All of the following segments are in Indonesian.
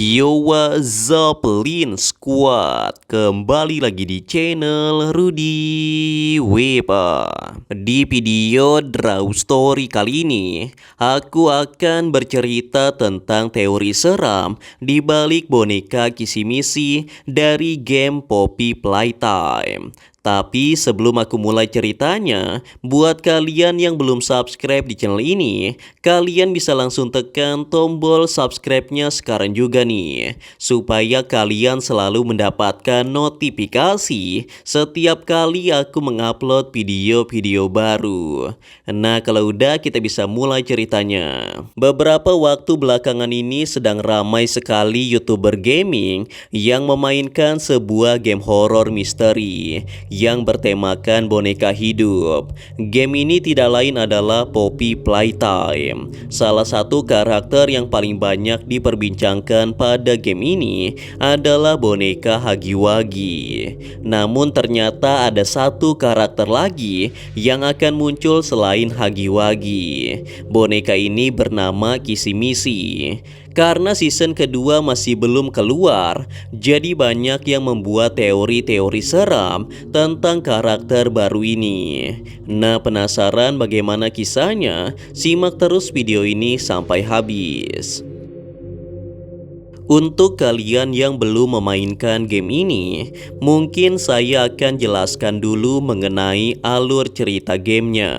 Yo, what's up, Lin Squad? Kembali lagi di channel Rudy Wepa. Di video Draw Story kali ini, aku akan bercerita tentang teori seram di balik boneka kisi-misi dari game Poppy Playtime. Tapi sebelum aku mulai ceritanya, buat kalian yang belum subscribe di channel ini, kalian bisa langsung tekan tombol subscribe-nya sekarang juga nih, supaya kalian selalu mendapatkan notifikasi setiap kali aku mengupload video-video baru. Nah, kalau udah, kita bisa mulai ceritanya. Beberapa waktu belakangan ini sedang ramai sekali YouTuber gaming yang memainkan sebuah game horor misteri yang bertemakan boneka hidup. Game ini tidak lain adalah Poppy Playtime. Salah satu karakter yang paling banyak diperbincangkan pada game ini adalah boneka Hagiwagi. Namun ternyata ada satu karakter lagi yang akan muncul selain Hagiwagi. Boneka ini bernama Kisi-misi. Karena season kedua masih belum keluar, jadi banyak yang membuat teori-teori seram tentang karakter baru ini. Nah, penasaran bagaimana kisahnya? Simak terus video ini sampai habis. Untuk kalian yang belum memainkan game ini, mungkin saya akan jelaskan dulu mengenai alur cerita gamenya.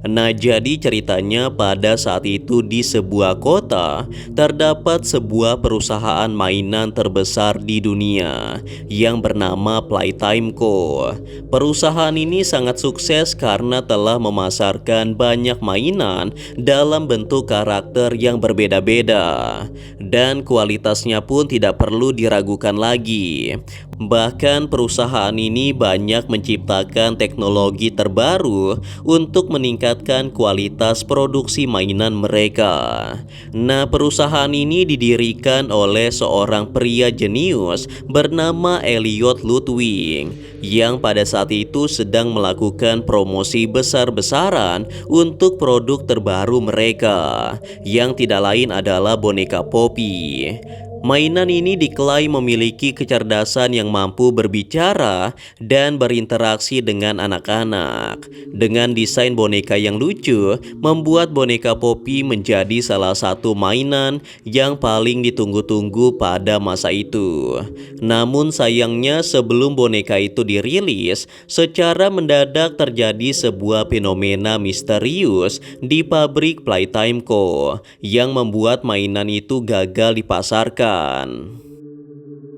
Nah, jadi ceritanya pada saat itu di sebuah kota, terdapat sebuah perusahaan mainan terbesar di dunia yang bernama Playtime Co. Perusahaan ini sangat sukses karena telah memasarkan banyak mainan dalam bentuk karakter yang berbeda-beda. Dan kualitasnya pun tidak perlu diragukan lagi. Bahkan perusahaan ini banyak menciptakan teknologi terbaru untuk meningkatkan kualitas produksi mainan mereka. Nah, perusahaan ini didirikan oleh seorang pria jenius bernama Elliot Ludwig yang pada saat itu sedang melakukan promosi besar-besaran untuk produk terbaru mereka, yang tidak lain adalah boneka Poppy. Mainan ini diklaim memiliki kecerdasan yang mampu berbicara dan berinteraksi dengan anak-anak. Dengan desain boneka yang lucu, membuat boneka Poppy menjadi salah satu mainan yang paling ditunggu-tunggu pada masa itu. Namun sayangnya sebelum boneka itu dirilis, secara mendadak terjadi sebuah fenomena misterius di pabrik Playtime Co. yang membuat mainan itu gagal dipasarkan.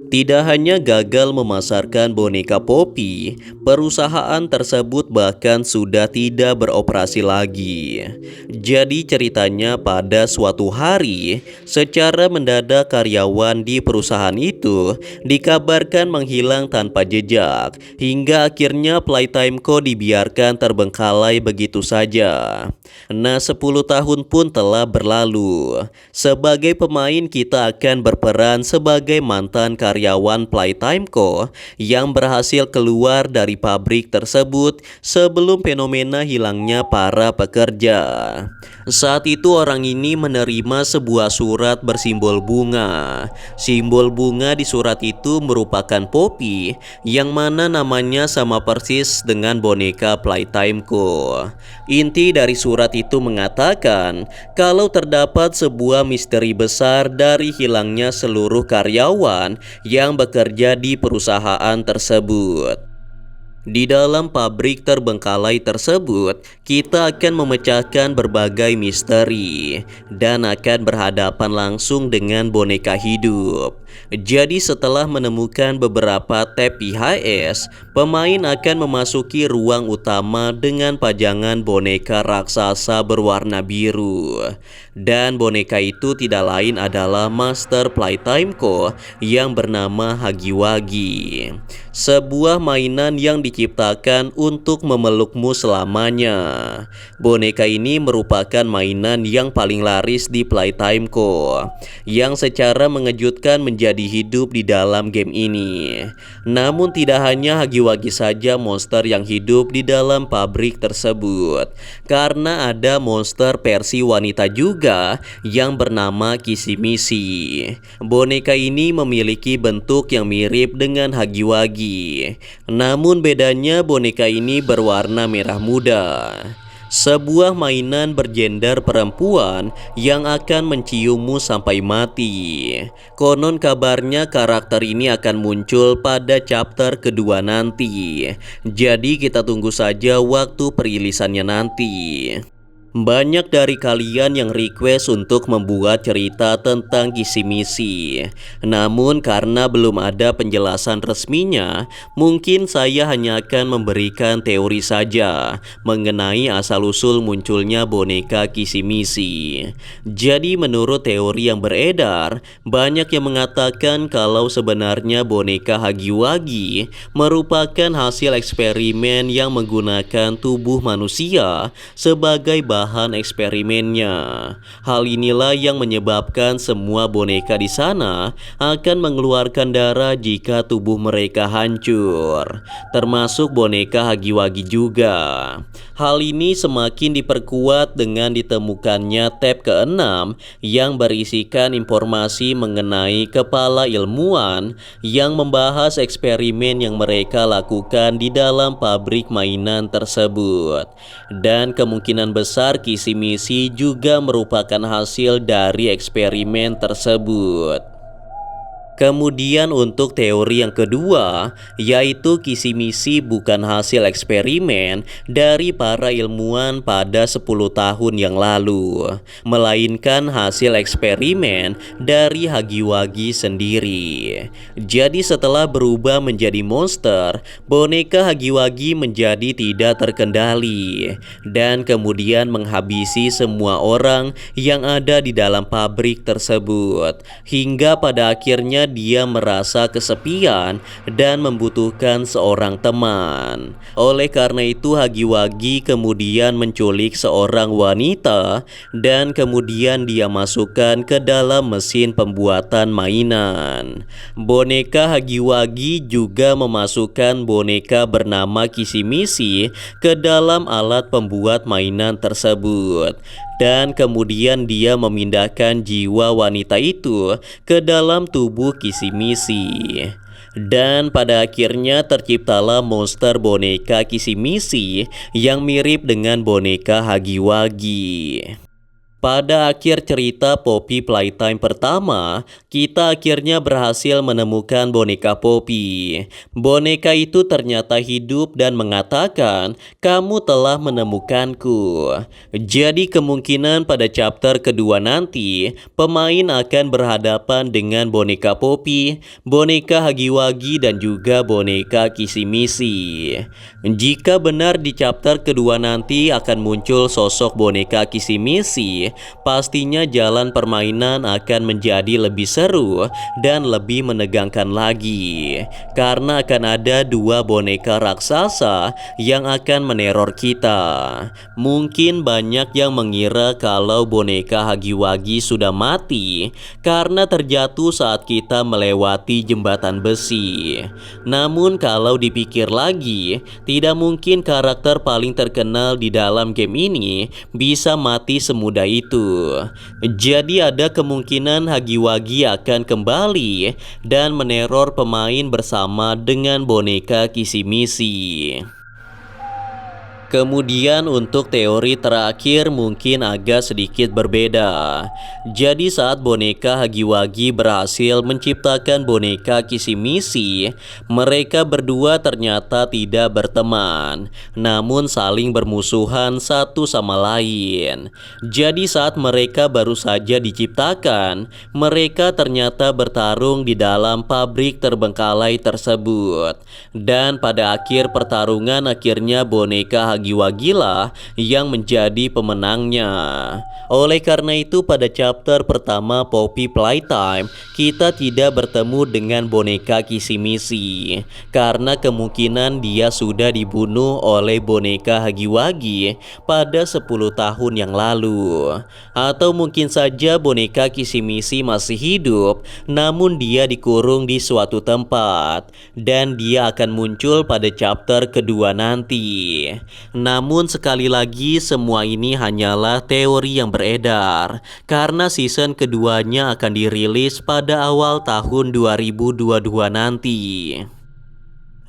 Tidak hanya gagal memasarkan boneka Poppy, perusahaan tersebut bahkan sudah tidak beroperasi lagi. Jadi ceritanya pada suatu hari, secara mendadak karyawan di perusahaan itu dikabarkan menghilang tanpa jejak, hingga akhirnya Playtime Co dibiarkan terbengkalai begitu saja. Nah, 10 tahun pun telah berlalu. Sebagai pemain, kita akan berperan sebagai mantan karyawan Playtime Co yang berhasil keluar dari pabrik tersebut sebelum fenomena hilangnya para pekerja. Saat itu orang ini menerima sebuah surat bersimbol bunga. Simbol bunga di surat itu merupakan Poppy, yang mana namanya sama persis dengan boneka Playtime Co. Inti dari surat itu mengatakan kalau terdapat sebuah misteri besar dari hilangnya seluruh karyawan yang bekerja di perusahaan tersebut. Di dalam pabrik terbengkalai tersebut, kita akan memecahkan berbagai misteri dan akan berhadapan langsung dengan boneka hidup. Jadi setelah menemukan beberapa tab VHS, pemain akan memasuki ruang utama dengan pajangan boneka raksasa berwarna biru. Dan boneka itu tidak lain adalah Master Playtime Co yang bernama Hagiwagi. Sebuah mainan yang diciptakan untuk memelukmu selamanya. Boneka ini merupakan mainan yang paling laris di Playtimeco, yang secara mengejutkan menjadi hidup di dalam game ini. Namun tidak hanya Hagiwagi saja monster yang hidup di dalam pabrik tersebut, karena ada monster versi wanita juga yang bernama Kisimisi. Boneka ini memiliki bentuk yang mirip dengan Hagiwagi, namun bedanya boneka ini berwarna merah muda. Sebuah mainan bergender perempuan yang akan menciummu sampai mati. Konon kabarnya karakter ini akan muncul pada chapter kedua nanti. Jadi kita tunggu saja waktu perilisannya nanti. Banyak dari kalian yang request untuk membuat cerita tentang Kisimisi. Namun karena belum ada penjelasan resminya, mungkin saya hanya akan memberikan teori saja mengenai asal-usul munculnya boneka Kisimisi. Jadi menurut teori yang beredar, banyak yang mengatakan kalau sebenarnya boneka Hagiwagi merupakan hasil eksperimen yang menggunakan tubuh manusia sebagai bahan eksperimennya. Hal inilah yang menyebabkan semua boneka di sana akan mengeluarkan darah jika tubuh mereka hancur, termasuk boneka Hagiwagi juga. Hal ini semakin diperkuat dengan ditemukannya tab ke-6 yang berisikan informasi mengenai kepala ilmuwan yang membahas eksperimen yang mereka lakukan di dalam pabrik mainan tersebut. Dan kemungkinan besar Kisimisi juga merupakan hasil dari eksperimen tersebut. Kemudian untuk teori yang kedua, yaitu Kisimisi bukan hasil eksperimen dari para ilmuwan pada 10 tahun yang lalu, melainkan hasil eksperimen dari Hagiwagi sendiri. Jadi setelah berubah menjadi monster, boneka Hagiwagi menjadi tidak terkendali dan kemudian menghabisi semua orang yang ada di dalam pabrik tersebut, hingga pada akhirnya dia merasa kesepian dan membutuhkan seorang teman. Oleh karena itu Hagiwagi kemudian menculik seorang wanita dan kemudian dia masukkan ke dalam mesin pembuatan mainan. Boneka Hagiwagi juga memasukkan boneka bernama Kisimisi ke dalam alat pembuat mainan tersebut. Dan kemudian dia memindahkan jiwa wanita itu ke dalam tubuh Kisimisi. Dan pada akhirnya terciptalah monster boneka Kisimisi yang mirip dengan boneka Hagiwagi. Pada akhir cerita Poppy Playtime pertama, kita akhirnya berhasil menemukan boneka Poppy. Boneka itu ternyata hidup dan mengatakan, "Kamu telah menemukanku." Jadi kemungkinan pada chapter kedua nanti, pemain akan berhadapan dengan boneka Poppy, boneka Hagiwagi, dan juga boneka Kisimisi. Jika benar di chapter kedua nanti akan muncul sosok boneka Kisimisi, pastinya jalan permainan akan menjadi lebih seru dan lebih menegangkan lagi, karena akan ada dua boneka raksasa yang akan meneror kita. Mungkin banyak yang mengira kalau boneka Hagiwagi sudah mati karena terjatuh saat kita melewati jembatan besi. Namun kalau dipikir lagi, tidak mungkin karakter paling terkenal di dalam game ini bisa mati semudah itu. Jadi ada kemungkinan Hagiwagi akan kembali dan meneror pemain bersama dengan boneka Kisimisi. Kemudian untuk teori terakhir mungkin agak sedikit berbeda. Jadi saat boneka Hagiwagi berhasil menciptakan boneka Kisimisi, mereka berdua ternyata tidak berteman, namun saling bermusuhan satu sama lain. Jadi saat mereka baru saja diciptakan, mereka ternyata bertarung di dalam pabrik terbengkalai tersebut. Dan pada akhir pertarungan akhirnya boneka Hagiwagi lah yang menjadi pemenangnya. Oleh karena itu pada chapter pertama Poppy Playtime kita tidak bertemu dengan boneka Kisimisi karena kemungkinan dia sudah dibunuh oleh boneka Hagiwagi pada 10 tahun yang lalu. Atau mungkin saja boneka Kisimisi masih hidup namun dia dikurung di suatu tempat dan dia akan muncul pada chapter kedua nanti. Namun sekali lagi semua ini hanyalah teori yang beredar karena season keduanya akan dirilis pada awal tahun 2022 nanti.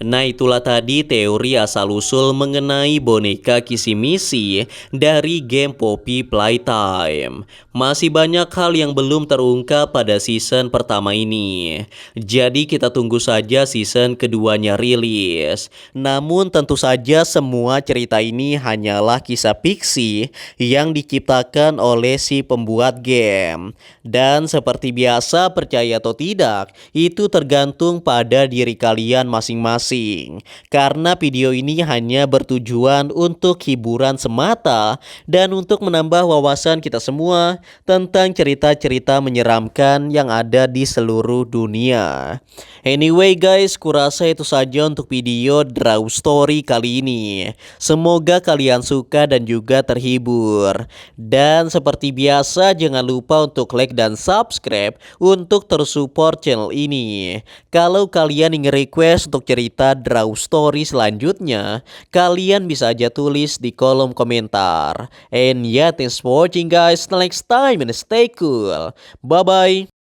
Nah itulah tadi teori asal-usul mengenai boneka Kisimisi dari game Poppy Playtime. Masih banyak hal yang belum terungkap pada season pertama ini. Jadi kita tunggu saja season keduanya rilis. Namun tentu saja semua cerita ini hanyalah kisah fiksi yang diciptakan oleh si pembuat game. Dan seperti biasa percaya atau tidak, itu tergantung pada diri kalian masing-masing. Karena video ini hanya bertujuan untuk hiburan semata dan untuk menambah wawasan kita semua tentang cerita-cerita menyeramkan yang ada di seluruh dunia. Anyway guys, kurasa itu saja untuk video Draw Story kali ini. Semoga kalian suka dan juga terhibur. Dan seperti biasa jangan lupa untuk like dan subscribe untuk terus support channel ini. Kalau kalian ingin request untuk cerita Draw Story selanjutnya, kalian bisa aja tulis di kolom komentar. And yeah, thanks for watching guys. Till next time and stay cool. Bye bye.